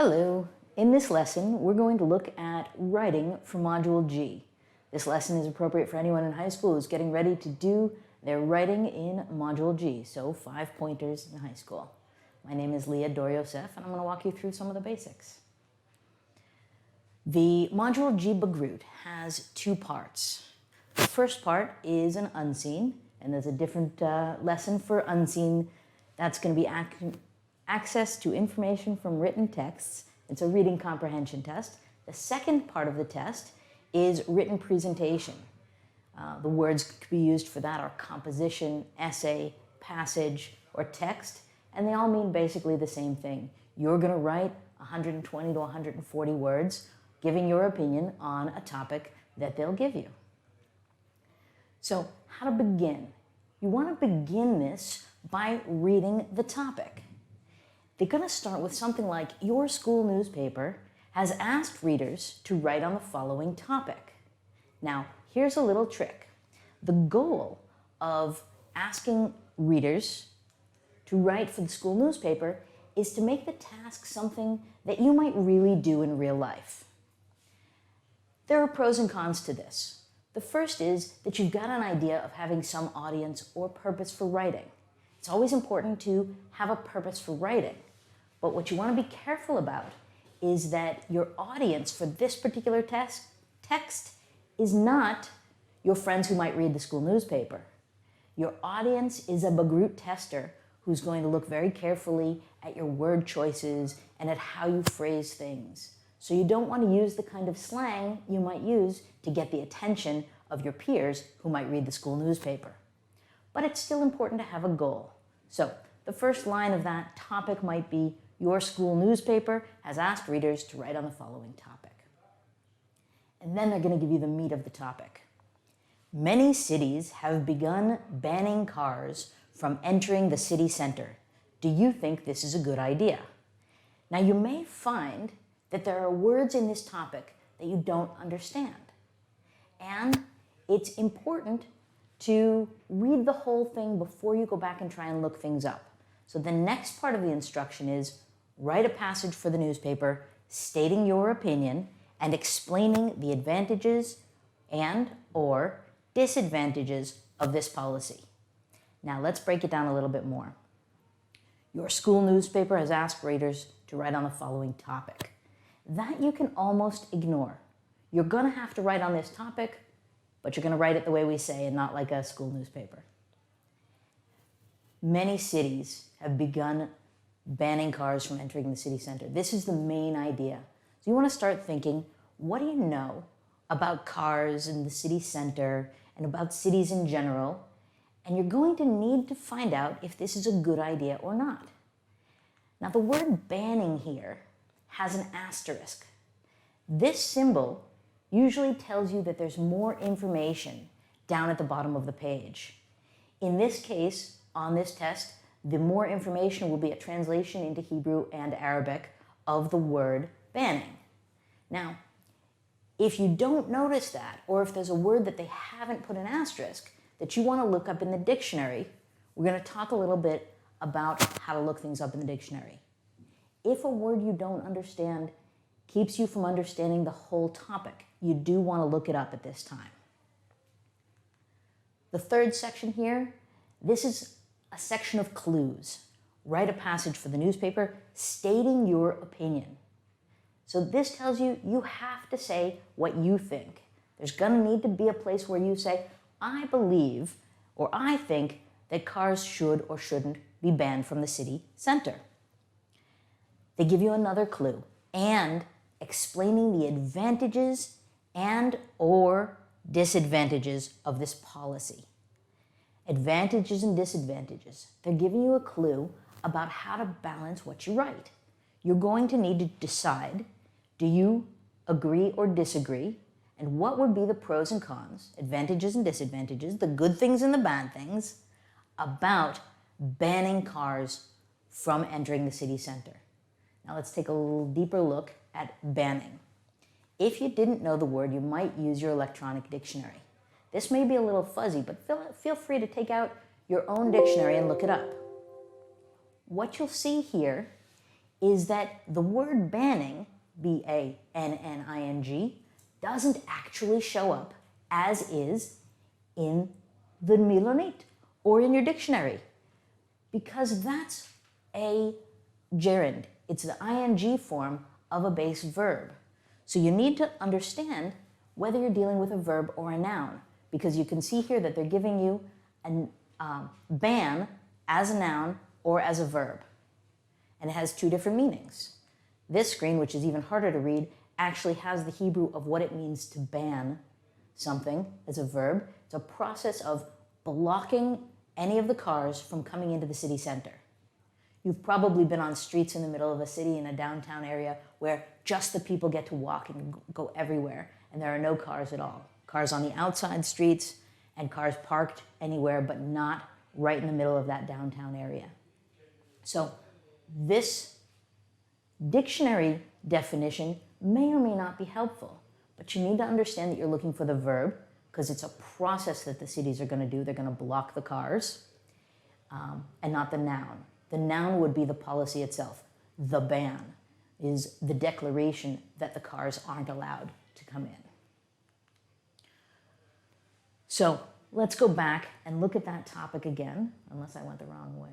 Hello! In this lesson, we're going to look at writing for Module G. This lesson is appropriate for anyone in high school who's getting ready to do their writing in Module G, so 5 pointers in high school. My name is Yosef, and I'm going to walk you through some of the basics. The Module G Bagrut has 2 parts. The first part is an unseen, and there's a different lesson for unseen. That's going to be access to information from written texts. It's a reading comprehension test. The second part of the test is written presentation. The words could be used for that are composition, essay, passage, or text, and they all mean basically the same thing. You're going to write 120 to 140 words, giving your opinion on a topic that they'll give you. So, how to begin? You want to begin this by reading the topic. They're going to start with something like, your school newspaper has asked readers to write on the following topic. Now, here's a little trick. The goal of asking readers to write for the school newspaper is to make the task something that you might really do in real life. There are pros and cons to this. The first is that you've got an idea of having some audience or purpose for writing. It's always important to have a purpose for writing. But what you want to be careful about is that your audience for this particular text is not your friends who might read the school newspaper. Your audience is a Bagrut tester who's going to look very carefully at your word choices and at how you phrase things. So you don't want to use the kind of slang you might use to get the attention of your peers who might read the school newspaper. But it's still important to have a goal. So the first line of that topic might be, your school newspaper has asked readers to write on the following topic. And then they're going to give you the meat of the topic. Many cities have begun banning cars from entering the city center. Do you think this is a good idea? Now, you may find that there are words in this topic that you don't understand. And it's important to read the whole thing before you go back and try and look things up. So the next part of the instruction is, write a passage for the newspaper stating your opinion and explaining the advantages and/or disadvantages of this policy. Now let's break it down a little bit more. Your school newspaper has asked readers to write on the following topic. That you can almost ignore. You're going to have to write on this topic, but you're going to write it the way we say and not like a school newspaper. Many cities have begun banning cars from entering the city center. This is the main idea. So you want to start thinking, what do you know about cars in the city center and about cities in general? And you're going to need to find out if this is a good idea or not. Now, the word banning here has an asterisk. This symbol usually tells you that there's more information down at the bottom of the page. In this case, on this test, the more information will be a translation into Hebrew and Arabic of the word banning. Now, if you don't notice that, or if there's a word that they haven't put an asterisk that you want to look up in the dictionary, we're going to talk a little bit about how to look things up in the dictionary. If a word you don't understand keeps you from understanding the whole topic, you do want to look it up at this time. The third section here, this is a section of clues. Write a passage for the newspaper stating your opinion. So this tells you you have to say what you think. There's going to need to be a place where you say, I believe or I think that cars should or shouldn't be banned from the city center. They give you another clue, and explaining the advantages and/or disadvantages of this policy. Advantages and disadvantages. They're giving you a clue about how to balance what you write. You're going to need to decide, do you agree or disagree? And what would be the pros and cons, advantages and disadvantages, the good things and the bad things, about banning cars from entering the city center? Now let's take a little deeper look at banning. If you didn't know the word, you might use your electronic dictionary. This may be a little fuzzy, but feel free to take out your own dictionary and look it up. What you'll see here is that the word banning, B-A-N-N-I-N-G, doesn't actually show up as is in the Milonit or in your dictionary, because that's a gerund. It's the ing form of a base verb. So you need to understand whether you're dealing with a verb or a noun, because you can see here that they're giving you a ban as a noun or as a verb. And it has two different meanings. This screen, which is even harder to read, actually has the Hebrew of what it means to ban something as a verb. It's a process of blocking any of the cars from coming into the city center. You've probably been on streets in the middle of a city in a downtown area where just the people get to walk and go everywhere, and there are no cars at all. Cars on the outside streets and cars parked anywhere, but not right in the middle of that downtown area. So this dictionary definition may or may not be helpful, but you need to understand that you're looking for the verb, because it's a process that the cities are going to do. They're going to block the cars, and not the noun. The noun would be the policy itself. The ban is the declaration that the cars aren't allowed to come in. So let's go back and look at that topic again, unless I went the wrong way.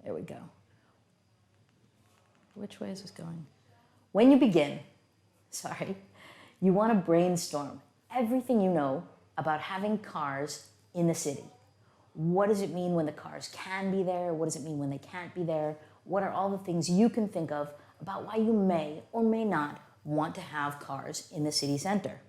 There we go. Which way is this going? When you begin, you want to brainstorm everything you know about having cars in the city. What does it mean when the cars can be there? What does it mean when they can't be there? What are all the things you can think of about why you may or may not want to have cars in the city center?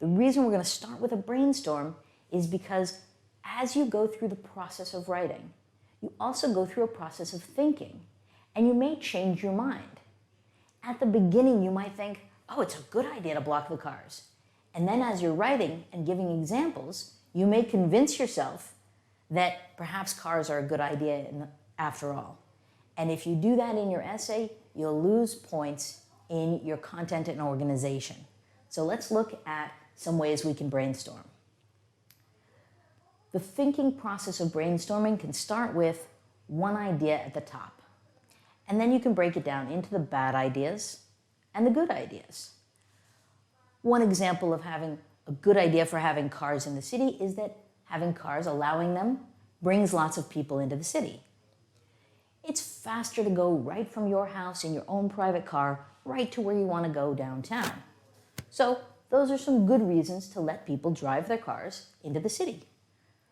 The reason we're going to start with a brainstorm is because as you go through the process of writing, you also go through a process of thinking, and you may change your mind. At the beginning, you might think, oh, it's a good idea to block the cars. And then as you're writing and giving examples, you may convince yourself that perhaps cars are a good idea after all. And if you do that in your essay, you'll lose points in your content and organization. So let's look at some ways we can brainstorm. The thinking process of brainstorming can start with one idea at the top. And then you can break it down into the bad ideas and the good ideas. One example of having a good idea for having cars in the city is that having cars, allowing them, brings lots of people into the city. It's faster to go right from your house in your own private car right to where you want to go downtown. So those are some good reasons to let people drive their cars into the city.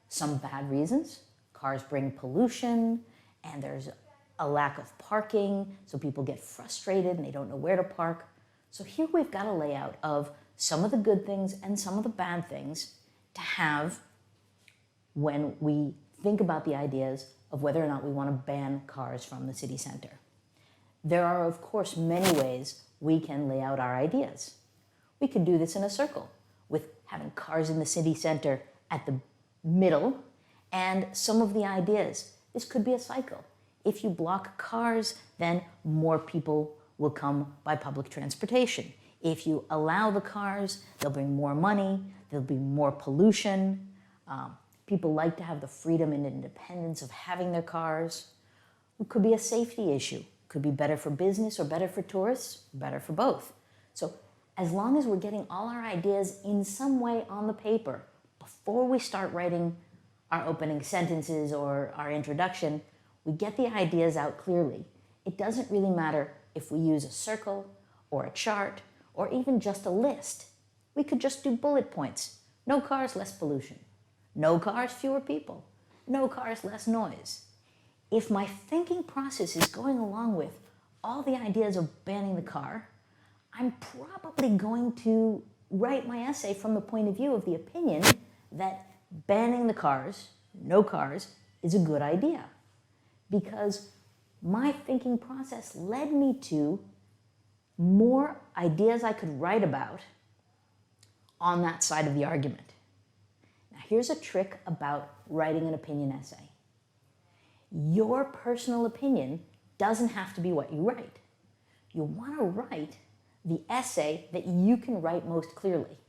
Some bad reasons: cars bring pollution, and there's a lack of parking, so people get frustrated and they don't know where to park. So here we've got a layout of some of the good things and some of the bad things to have when we think about the ideas of whether or not we want to ban cars from the city center. There are, of course, many ways we can lay out our ideas. We could do this in a circle, with having cars in the city center at the middle, and some of the ideas. This could be a cycle. If you block cars, then more people will come by public transportation. If you allow the cars, they'll bring more money, there'll be more pollution. People like to have the freedom and independence of having their cars. It could be a safety issue. It could be better for business or better for tourists, better for both. So as long as we're getting all our ideas in some way on the paper before we start writing our opening sentences or our introduction, we get the ideas out clearly. It doesn't really matter if we use a circle or a chart or even just a list. We could just do bullet points. No cars, less pollution. No cars, fewer people. No cars, less noise. If my thinking process is going along with all the ideas of banning the car, I'm probably going to write my essay from the point of view of the opinion that banning the cars, no cars, is a good idea. Because my thinking process led me to more ideas I could write about on that side of the argument. Now, here's a trick about writing an opinion essay. Your personal opinion doesn't have to be what you write. You want to write the essay that you can write most clearly,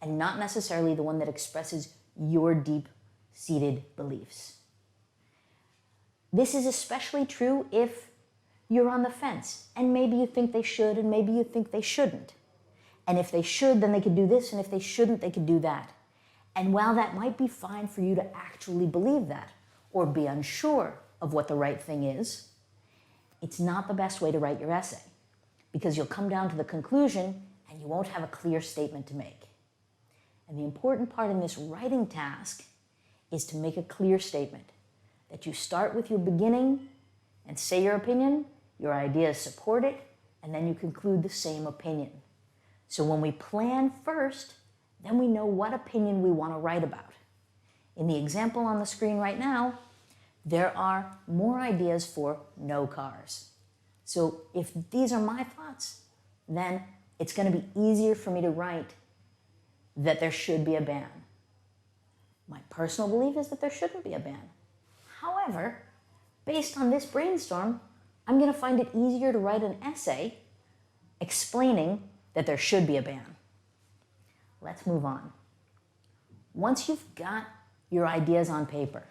and not necessarily the one that expresses your deep seated beliefs. This is especially true if you're on the fence, and maybe you think they should, and maybe you think they shouldn't. And if they should, then they could do this, and if they shouldn't, they could do that. And while that might be fine for you to actually believe that, or be unsure of what the right thing is, it's not the best way to write your essay, because you'll come down to the conclusion and you won't have a clear statement to make. And the important part in this writing task is to make a clear statement, that you start with your beginning and say your opinion, your ideas support it, and then you conclude the same opinion. So when we plan first, then we know what opinion we want to write about. In the example on the screen right now, there are more ideas for no cars. So if these are my thoughts, then it's going to be easier for me to write that there should be a ban. My personal belief is that there shouldn't be a ban. However, based on this brainstorm, I'm going to find it easier to write an essay explaining that there should be a ban. Let's move on. Once you've got your ideas on paper,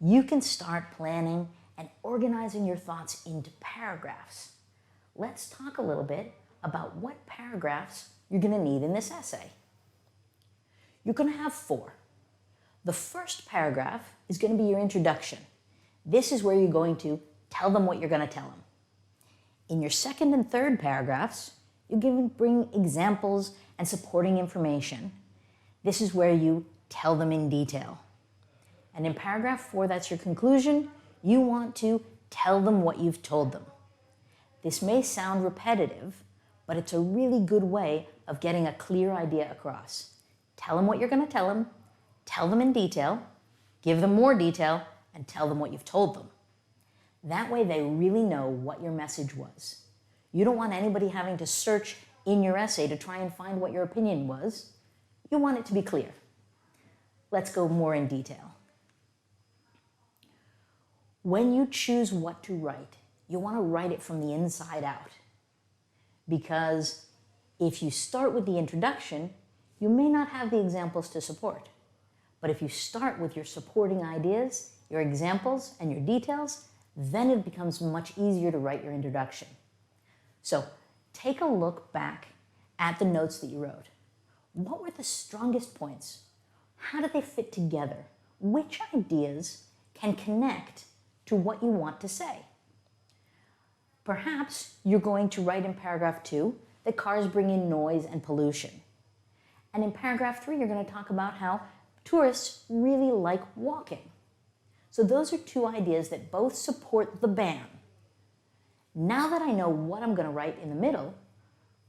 you can start planning and organizing your thoughts into paragraphs. Let's talk a little bit about what paragraphs you're going to need in this essay. You're going to have 4. The first paragraph is going to be your introduction. This is where you're going to tell them what you're going to tell them. In your second and third paragraphs, you bring examples and supporting information. This is where you tell them in detail. And in paragraph 4, that's your conclusion. You want to tell them what you've told them. This may sound repetitive, but it's a really good way of getting a clear idea across. Tell them what you're going to tell them in detail, give them more detail, and tell them what you've told them. That way they really know what your message was. You don't want anybody having to search in your essay to try and find what your opinion was. You want it to be clear. Let's go more in detail. When you choose what to write, you want to write it from the inside out. Because if you start with the introduction, you may not have the examples to support. But if you start with your supporting ideas, your examples, and your details, then it becomes much easier to write your introduction. So take a look back at the notes that you wrote. What were the strongest points? How did they fit together? Which ideas can connect to what you want to say? Perhaps you're going to write in paragraph 2 that cars bring in noise and pollution. And in paragraph 3, you're going to talk about how tourists really like walking. So those are 2 ideas that both support the ban. Now that I know what I'm going to write in the middle,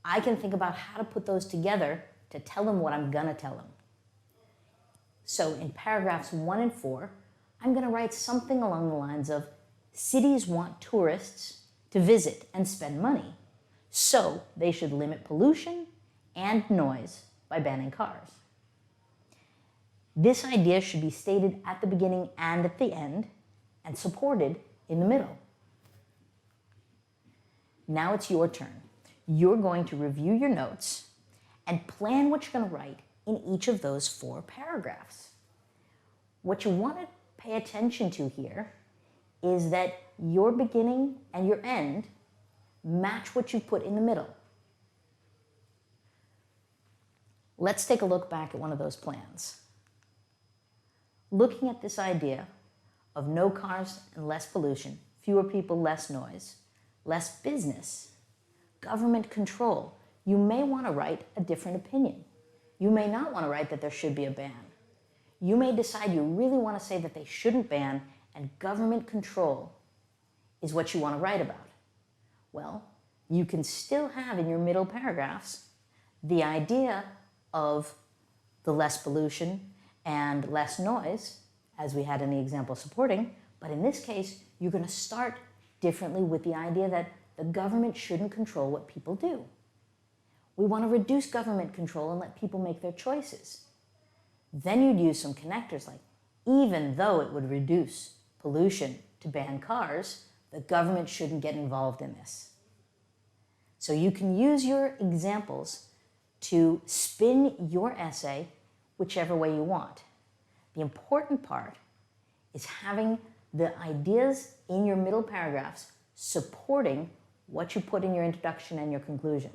I can think about how to put those together to tell them what I'm going to tell them. So in paragraphs 1 and 4, I'm going to write something along the lines of, cities want tourists to visit and spend money, so they should limit pollution and noise by banning cars. This idea should be stated at the beginning and at the end, and supported in the middle. Now it's your turn. You're going to review your notes and plan what you're going to write in each of those 4 paragraphs. What you want to pay attention to here is that your beginning and your end match what you put in the middle. Let's take a look back at one of those plans. Looking at this idea of no cars and less pollution, fewer people, less noise, less business, government control, you may want to write a different opinion. You may not want to write that there should be a ban. You may decide you really want to say that they shouldn't ban and government control is what you want to write about. Well, you can still have in your middle paragraphs the idea of the less pollution and less noise, as we had in the example supporting, but in this case, you're going to start differently with the idea that the government shouldn't control what people do. We want to reduce government control and let people make their choices. Then you'd use some connectors like, even though it would reduce pollution to ban cars, the government shouldn't get involved in this. So you can use your examples to spin your essay whichever way you want. The important part is having the ideas in your middle paragraphs supporting what you put in your introduction and your conclusion.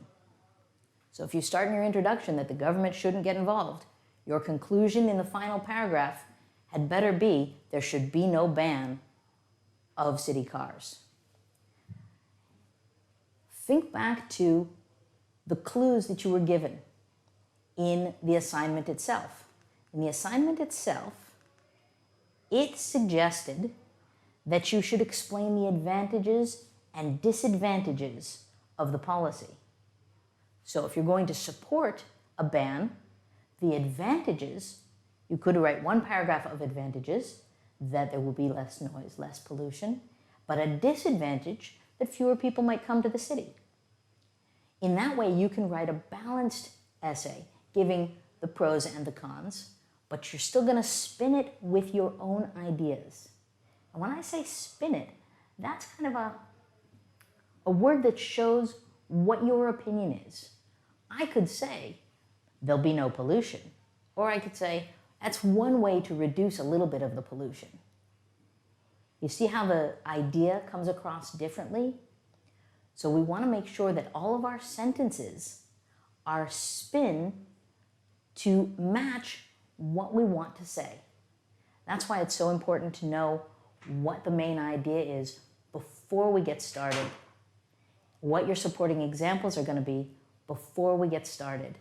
So if you start in your introduction that the government shouldn't get involved, your conclusion in the final paragraph had better be there should be no ban of city cars. Think back to the clues that you were given in the assignment itself. In the assignment itself, it suggested that you should explain the advantages and disadvantages of the policy. So if you're going to support a ban, the advantages, you could write one paragraph of advantages, that there will be less noise, less pollution, but a disadvantage that fewer people might come to the city. In that way, you can write a balanced essay, giving the pros and the cons, but you're still going to spin it with your own ideas. And when I say spin it, that's kind of a word that shows what your opinion is. I could say, there'll be no pollution. Or I could say, that's one way to reduce a little bit of the pollution. You see how the idea comes across differently? So we want to make sure that all of our sentences are spin to match what we want to say. That's why it's so important to know what the main idea is before we get started, what your supporting examples are going to be before we get started.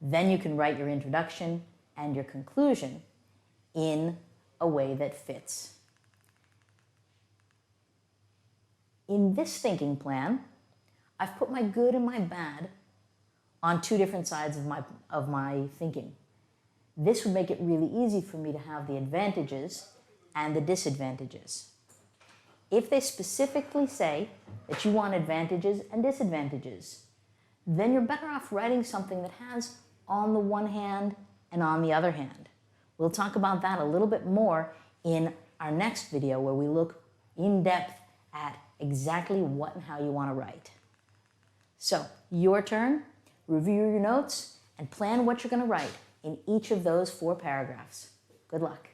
Then you can write your introduction and your conclusion in a way that fits. In this thinking plan, I've put my good and my bad on two different sides of my thinking. This would make it really easy for me to have the advantages and the disadvantages. If they specifically say that you want advantages and disadvantages, then you're better off writing something that has on the one hand and on the other hand. We'll talk about that a little bit more in our next video where we look in depth at exactly what and how you want to write. So, your turn, review your notes, and plan what you're going to write in each of those 4 paragraphs. Good luck.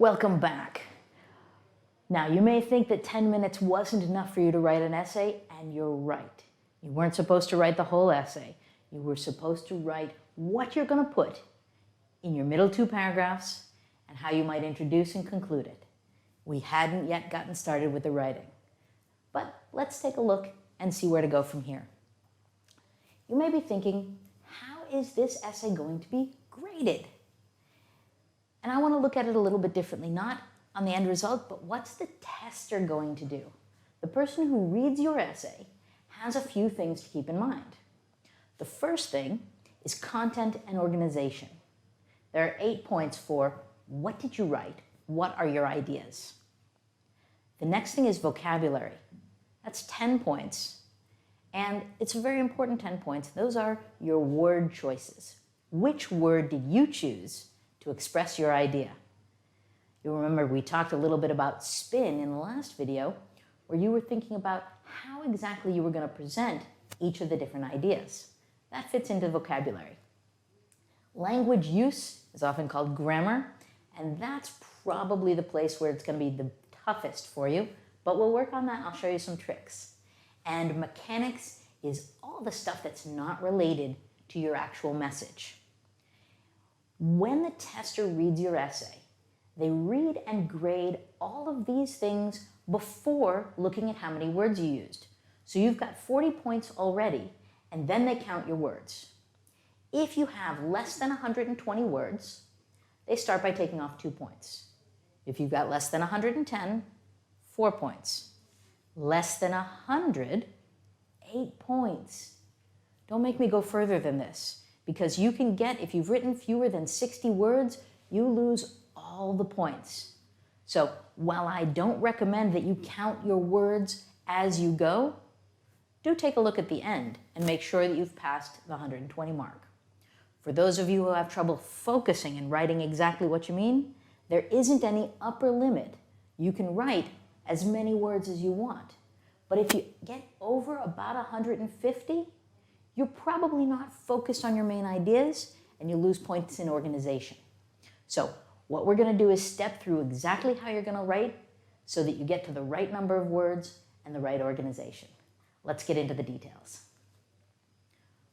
Welcome back. Now, you may think that 10 minutes wasn't enough for you to write an essay, and you're right. You weren't supposed to write the whole essay. You were supposed to write what you're going to put in your middle 2 paragraphs and how you might introduce and conclude it. We hadn't yet gotten started with the writing. But let's take a look and see where to go from here. You may be thinking, how is this essay going to be graded? And I want to look at it a little bit differently, not on the end result, but what's the tester going to do? The person who reads your essay has a few things to keep in mind. The first thing is content and organization. There are 8 points for what did you write? What are your ideas? The next thing is vocabulary. That's 10 points. And it's a very important 10 points. Those are your word choices. Which word did you choose to express your idea? You'll remember we talked a little bit about spin in the last video, where you were thinking about how exactly you were going to present each of the different ideas. That fits into vocabulary. Language use is often called grammar, and that's probably the place where it's going to be the toughest for you, but we'll work on that. I'll show you some tricks. And mechanics is all the stuff that's not related to your actual message. When the tester reads your essay, they read and grade all of these things before looking at how many words you used. So you've got 40 points already, and then they count your words. If you have less than 120 words, they start by taking off 2 points. If you've got less than 110, 4 points. Less than 100, 8 points. Don't make me go further than this, because you can get, if you've written fewer than 60 words, you lose all the points. So while I don't recommend that you count your words as you go, do take a look at the end and make sure that you've passed the 120 mark. For those of you who have trouble focusing and writing exactly what you mean, there isn't any upper limit. You can write as many words as you want. But if you get over about 150, you're probably not focused on your main ideas and you lose points in organization. So what we're going to do is step through exactly how you're going to write so that you get to the right number of words and the right organization. Let's get into the details.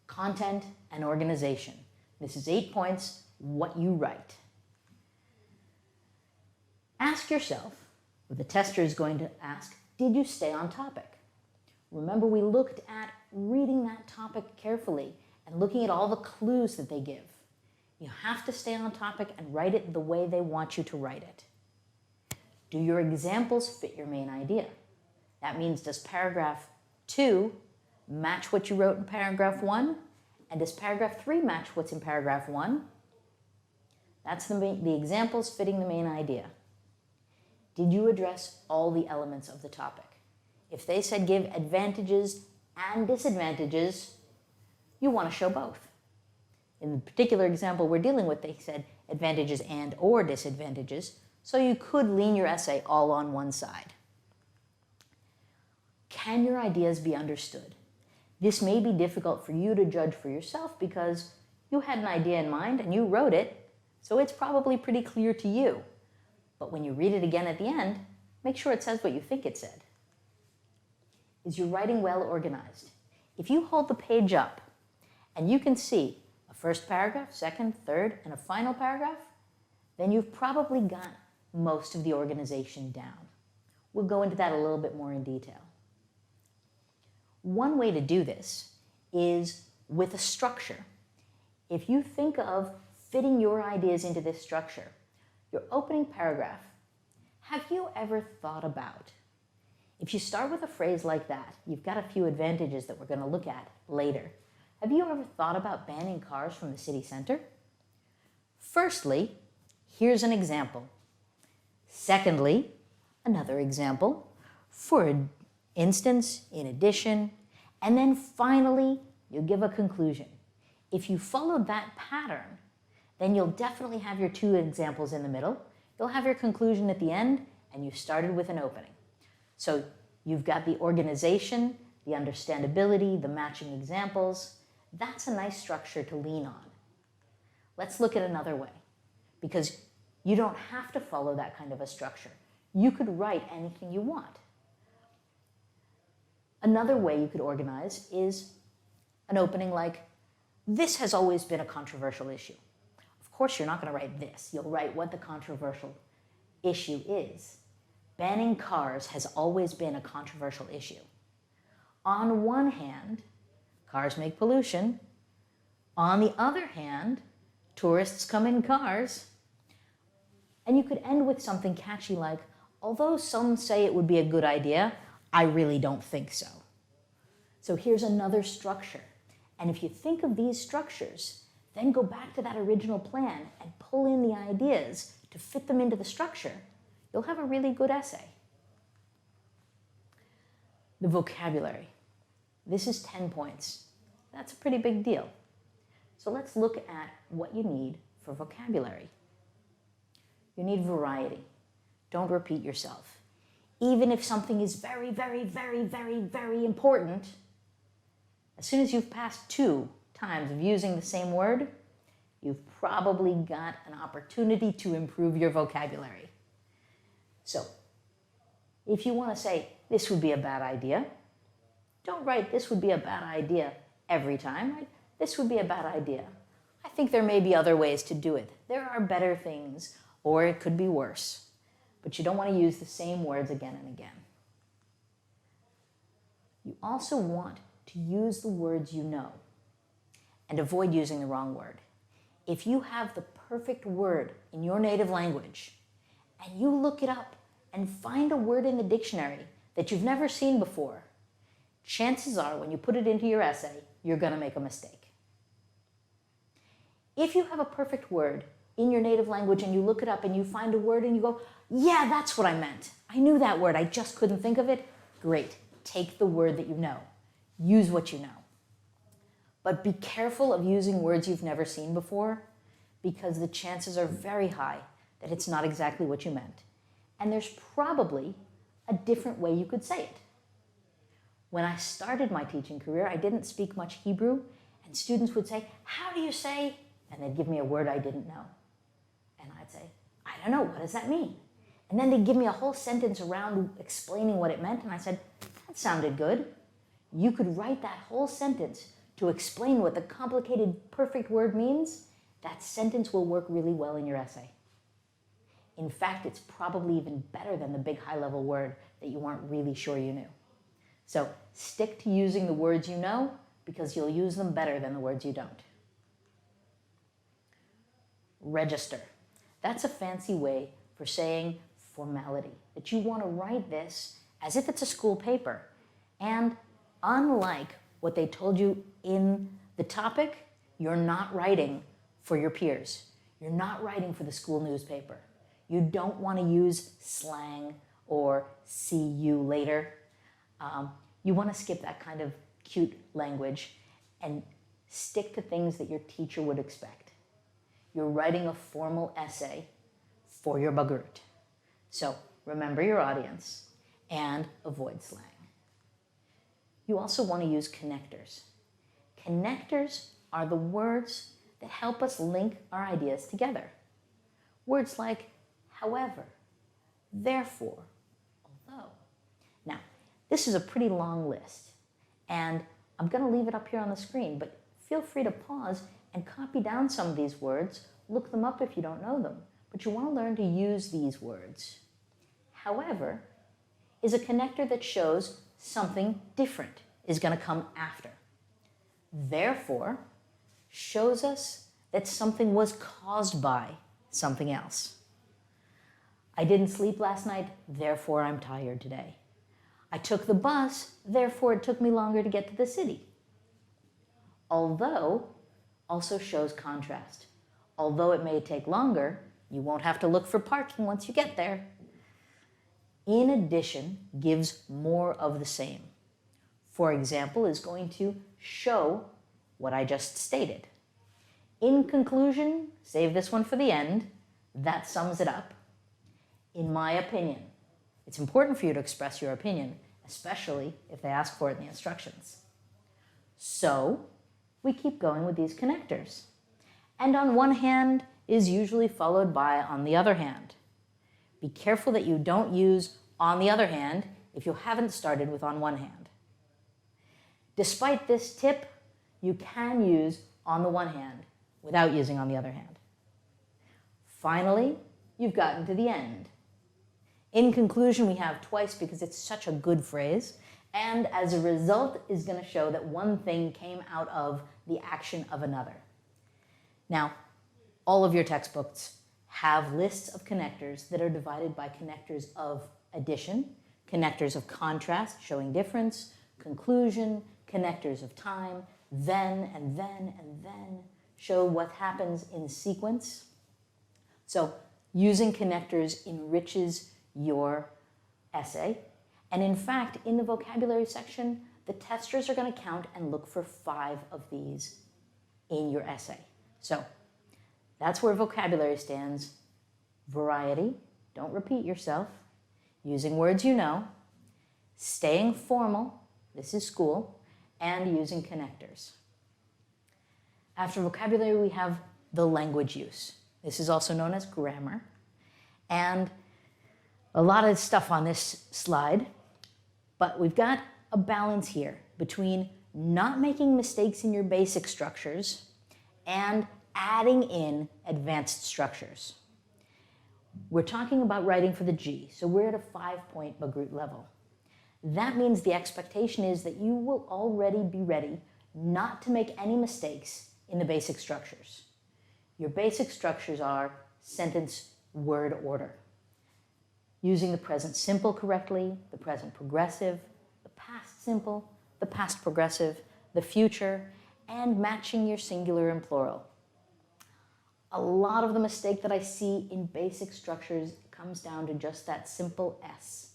Content and organization. This is 8 points, what you write. Ask yourself, or the tester is going to ask, did you stay on topic? Remember, we looked at reading that topic carefully and looking at all the clues that they give. You have to stay on topic and write it the way they want you to write it. Do your examples fit your main idea? That means, does paragraph 2 match what you wrote in paragraph 1? And does paragraph 3 match what's in paragraph 1? That's the examples fitting the main idea. Did you address all the elements of the topic? If they said give advantages and disadvantages, you want to show both. In the particular example we're dealing with, they said advantages and or disadvantages, so you could lean your essay all on one side. Can your ideas be understood? This may be difficult for you to judge for yourself because you had an idea in mind and you wrote it, so it's probably pretty clear to you. But when you read it again at the end, make sure it says what you think it said. Is your writing well organized? If you hold the page up and you can see a first paragraph, second, third, and a final paragraph, then you've probably got most of the organization down. We'll go into that a little bit more in detail. One way to do this is with a structure. If you think of fitting your ideas into this structure, your opening paragraph, have you ever thought about, if you start with a phrase like that, you've got a few advantages that we're going to look at later. Have you ever thought about banning cars from the city center? Firstly, here's an example. Secondly, another example. For instance, in addition, and then finally, you give a conclusion. If you followed that pattern, then you'll definitely have your 2 examples in the middle. You'll have your conclusion at the end, and you started with an opening. So you've got the organization, the understandability, the matching examples. That's a nice structure to lean on. Let's look at another way, because You don't have to follow that kind of a structure. You could write anything you want. Another way you could organize is an opening like, this has always been a controversial issue. Of course, you're not going to write this. You'll write what the controversial issue is. Banning cars has always been a controversial issue. On one hand, cars make pollution. On the other hand, tourists come in cars. And you could end with something catchy like, although some say it would be a good idea, I really don't think so. So here's another structure. And if you think of these structures, then go back to that original plan and pull in the ideas to fit them into the structure, you'll have a really good essay. The vocabulary. This is 10 points. That's a pretty big deal. So let's look at what you need for vocabulary. You need variety. Don't repeat yourself. Even if something is very, very, very, very, very important, as soon as you've passed 2 times of using the same word, you've probably got an opportunity to improve your vocabulary. So, if you want to say, this would be a bad idea, don't write, this would be a bad idea every time. Right? This would be a bad idea. I think there may be other ways to do it. There are better things, or it could be worse. But you don't want to use the same words again and again. You also want to use the words you know and avoid using the wrong word. If you have the perfect word in your native language and you look it up and find a word in the dictionary that you've never seen before, chances are when you put it into your essay, you're going to make a mistake. If you have a perfect word in your native language and you look it up and you find a word and you go, yeah, that's what I meant. I knew that word. I just couldn't think of it. Great. Take the word that you know. Use what you know. But be careful of using words you've never seen before because the chances are very high that it's not exactly what you meant. And there's probably a different way you could say it. When I started my teaching career, I didn't speak much Hebrew, and students would say, how do you say? And they'd give me a word I didn't know. And I'd say, I don't know, what does that mean? And then they'd give me a whole sentence around explaining what it meant, and I said, that sounded good. You could write that whole sentence to explain what the complicated perfect word means. That sentence will work really well in your essay. In fact, it's probably even better than the big high-level word that you weren't really sure you knew. So stick to using the words you know because you'll use them better than the words you don't. Register. That's a fancy way for saying formality, that you want to write this as if it's a school paper. And unlike what they told you in the topic, you're not writing for your peers. You're not writing for the school newspaper. You don't want to use slang or see you later. You want to skip that kind of cute language and stick to things that your teacher would expect. You're writing a formal essay for your bagrut. So remember your audience and avoid slang. You also want to use connectors. Connectors are the words that help us link our ideas together. Words like however, therefore, although. Now, this is a pretty long list, and I'm going to leave it up here on the screen, but feel free to pause and copy down some of these words, look them up if you don't know them, but you want to learn to use these words. However is a connector that shows something different is going to come after. Therefore shows us that something was caused by something else. I didn't sleep last night, therefore I'm tired today. I took the bus, therefore it took me longer to get to the city. Although also shows contrast. Although it may take longer, you won't have to look for parking once you get there. In addition, gives more of the same. For example, is going to show what I just stated. In conclusion, save this one for the end, that sums it up. In my opinion, it's important for you to express your opinion, especially if they ask for it in the instructions. So, we keep going with these connectors. And on one hand, is usually followed by on the other hand. Be careful that you don't use on the other hand if you haven't started with on one hand. Despite this tip, you can use on the one hand without using on the other hand. Finally, you've gotten to the end. In conclusion, we have twice because it's such a good phrase, and as a result is going to show that one thing came out of the action of another. Now, all of your textbooks have lists of connectors that are divided by connectors of addition, connectors of contrast showing difference, conclusion, connectors of time, then, and then, and then show what happens in sequence. So using connectors enriches your essay. And in fact, in the vocabulary section, the testers are going to count and look for 5 of these in your essay. So that's where vocabulary stands. Variety, don't repeat yourself, using words you know, staying formal, this is school, and using connectors. After vocabulary, we have the language use. This is also known as grammar. And a lot of stuff on this slide, but we've got a balance here between not making mistakes in your basic structures and adding in advanced structures. We're talking about writing for the G, so we're at a 5-point Bagroot level. That means the expectation is that you will already be ready not to make any mistakes in the basic structures. Your basic structures are sentence word order. Using the present simple correctly, the present progressive, the past simple, the past progressive, the future, and matching your singular and plural. A lot of the mistake that I see in basic structures comes down to just that simple S.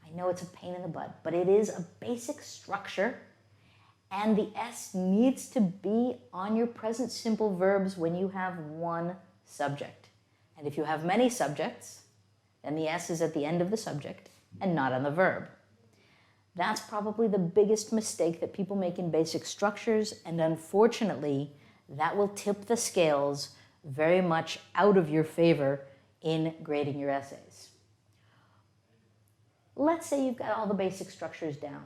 I know it's a pain in the butt, but it is a basic structure, and the S needs to be on your present simple verbs when you have one subject. And if you have many subjects, then the S is at the end of the subject and not on the verb. That's probably the biggest mistake that people make in basic structures, and unfortunately, that will tip the scales very much out of your favor in grading your essays. Let's say you've got all the basic structures down.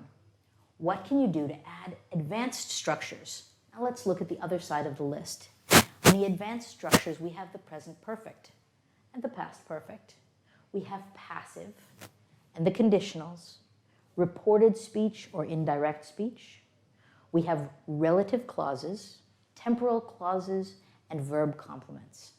What can you do to add advanced structures? Now let's look at the other side of the list. In the advanced structures, we have the present perfect and the past perfect. We have passive and the conditionals, reported speech or indirect speech. We have relative clauses, temporal clauses, and verb complements.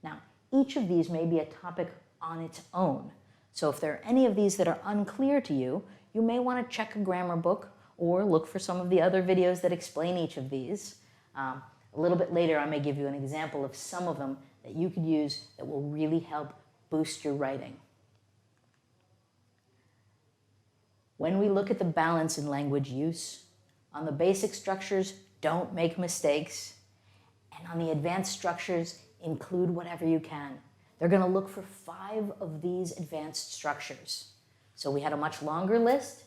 Now, each of these may be a topic on its own. So if there are any of these that are unclear to you, you may want to check a grammar book or look for some of the other videos that explain each of these. A little bit later, I may give you an example of some of them that you could use that will really help boost your writing. When we look at the balance in language use, on the basic structures, don't make mistakes. And on the advanced structures, include whatever you can. They're going to look for 5 of these advanced structures. So we had a much longer list.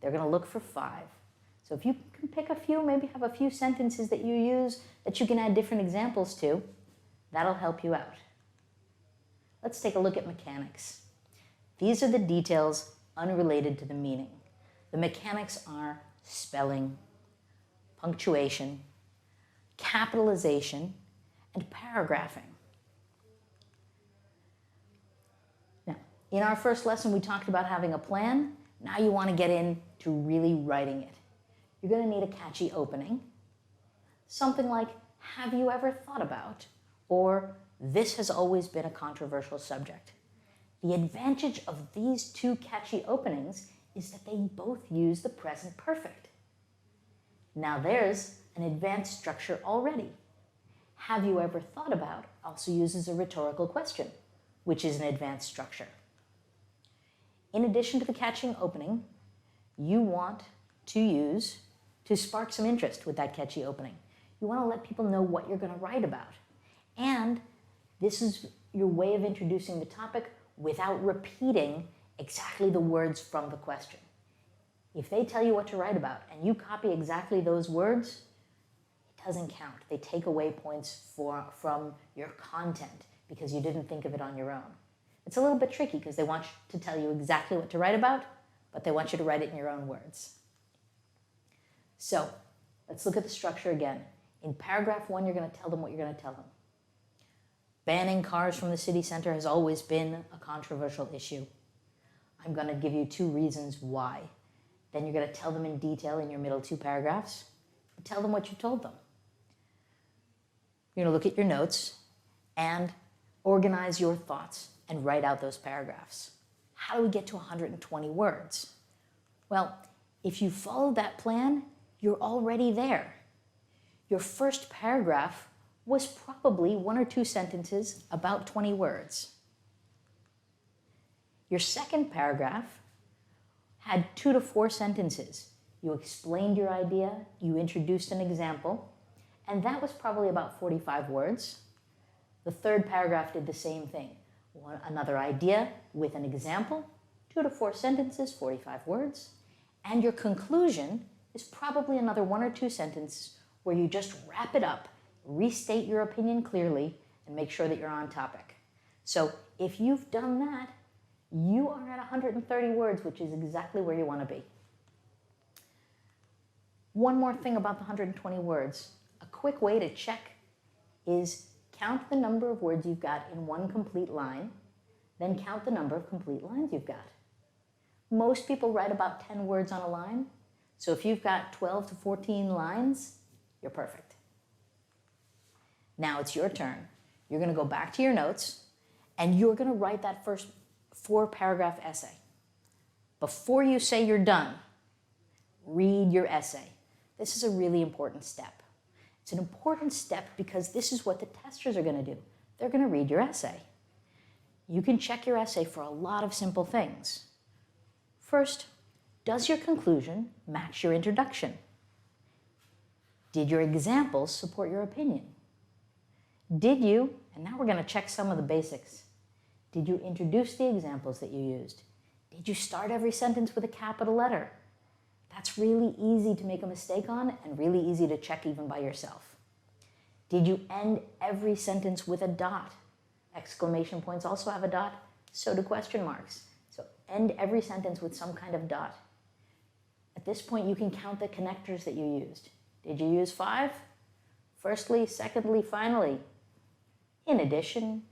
They're going to look for 5. So if you can pick a few, maybe have a few sentences that you use that you can add different examples to, that'll help you out. Let's take a look at mechanics. These are the details unrelated to the meaning. The mechanics are spelling, punctuation, capitalization, and paragraphing. Now, in our first lesson, we talked about having a plan. Now you want to get into really writing it. You're going to need a catchy opening. Something like, have you ever thought about? Or, this has always been a controversial subject. The advantage of these 2 catchy openings is that they both use the present perfect. Now there's an advanced structure already. Have you ever thought about also uses a rhetorical question, which is an advanced structure. In addition to the catching opening, you want to use to spark some interest with that catchy opening. You want to let people know what you're going to write about. And this is your way of introducing the topic without repeating exactly the words from the question. If they tell you what to write about and you copy exactly those words, it doesn't count. They take away points from your content because you didn't think of it on your own. It's a little bit tricky because they want to tell you exactly what to write about, but they want you to write it in your own words. So let's look at the structure again. In paragraph 1, you're going to tell them what you're going to tell them. Banning cars from the city center has always been a controversial issue. I'm going to give you 2 reasons why. Then you're going to tell them in detail in your middle 2 paragraphs. Tell them what you told them. You're going to look at your notes and organize your thoughts and write out those paragraphs. How do we get to 120 words? Well, if you follow that plan, you're already there. Your first paragraph was probably 1 or 2 sentences, about 20 words. Your second paragraph had 2 to 4 sentences. You explained your idea, you introduced an example, and that was probably about 45 words. The third paragraph did the same thing. Another idea with an example, 2 to 4 sentences, 45 words, and your conclusion is probably another 1 or 2 sentences where you just wrap it up, restate your opinion clearly, and make sure that you're on topic. So if you've done that, you are at 130 words, which is exactly where you want to be. One more thing about the 120 words. A quick way to check is count the number of words you've got in one complete line, then count the number of complete lines you've got. Most people write about 10 words on a line, so if you've got 12 to 14 lines, you're perfect. Now it's your turn. You're going to go back to your notes, and you're going to write that first 4-paragraph essay. Before you say you're done, read your essay. This is a really important step. It's an important step because this is what the testers are going to do. They're going to read your essay. You can check your essay for a lot of simple things. First, does your conclusion match your introduction? Did your examples support your opinion? Did you, and now we're going to check some of the basics, did you introduce the examples that you used? Did you start every sentence with a capital letter? That's really easy to make a mistake on and really easy to check even by yourself. Did you end every sentence with a dot? Exclamation points also have a dot, so do question marks. So end every sentence with some kind of dot. At this point, you can count the connectors that you used. Did you use 5? Firstly, secondly, finally. In addition,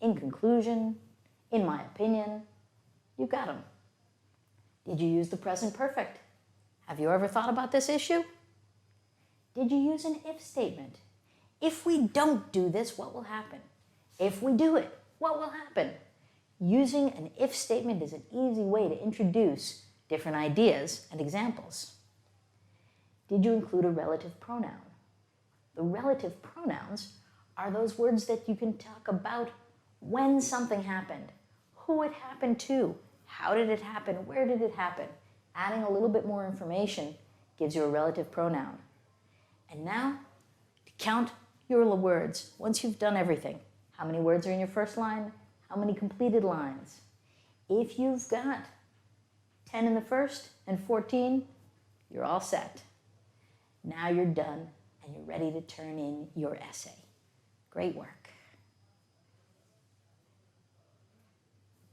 in conclusion, in my opinion, you got them. Did you use the present perfect? Have you ever thought about this issue? Did you use an if statement? If we don't do this, what will happen? If we do it, what will happen? Using an if statement is an easy way to introduce different ideas and examples. Did you include a relative pronoun? The relative pronouns are those words that you can talk about when something happened, who it happened to, how did it happen, where did it happen. Adding a little bit more information gives you a relative pronoun. And now, to count your words, once you've done everything, how many words are in your first line, how many completed lines. If you've got 10 in the first and 14, you're all set. Now you're done and you're ready to turn in your essay. Great work.